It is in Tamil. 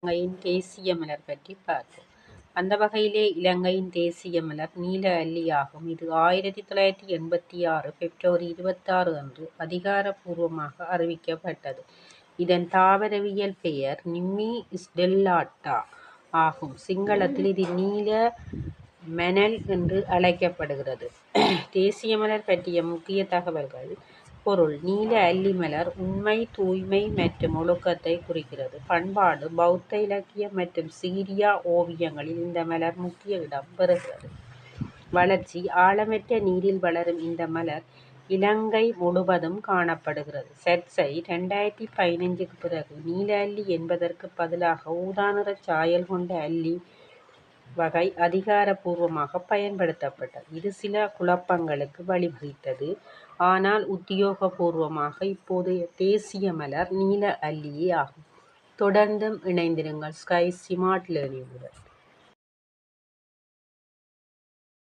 இலங்கையின் தேசிய மலர் பற்றி பார்ப்போம். அந்த வகையிலே இலங்கையின் தேசிய மலர் நீல அல்லி ஆகும். இது 1986 பிப்ரவரி 26 அன்று அதிகாரப்பூர்வமாக அறிவிக்கப்பட்டது. இதன் தாவரவியல் பெயர் நிம்மி ஸ்டெல்லாட்டா ஆகும். சிங்களத்தில் இது நீல மணல் என்று அழைக்கப்படுகிறது. தேசிய மலர் பற்றிய முக்கிய தகவல்கள். பொருள்: நீல அல்லி மலர் உண்மை, தூய்மை மற்றும் ஒழுக்கத்தை குறிக்கிறது. பண்பாடு: பௌத்த இலக்கியம் மற்றும் சீரியா ஓவியங்களில் இந்த மலர் முக்கிய இடம் பெறுகிறது. வளர்ச்சி: ஆழமற்ற நீரில் வளரும் இந்த மலர் இலங்கை முழுவதும் காணப்படுகிறது. சர்ச்சை: 2015க்கு பிறகு நீல அல்லி என்பதற்கு பதிலாக ஊதா நிற சாயல் கொண்ட அல்லி வகை அதிகாரப்பூர்வமாக பயன்படுத்தப்பட்டது. இது சில குழப்பங்களுக்கு வழிவகுத்தது. ஆனால் உத்தியோகபூர்வமாக இப்போதைய தேசிய மலர் நீல அல்லியே ஆகும். தொடர்ந்தும் இணைந்திருங்கள் ஸ்கை ஸ்மார்ட் லேர்னிங்குடன்.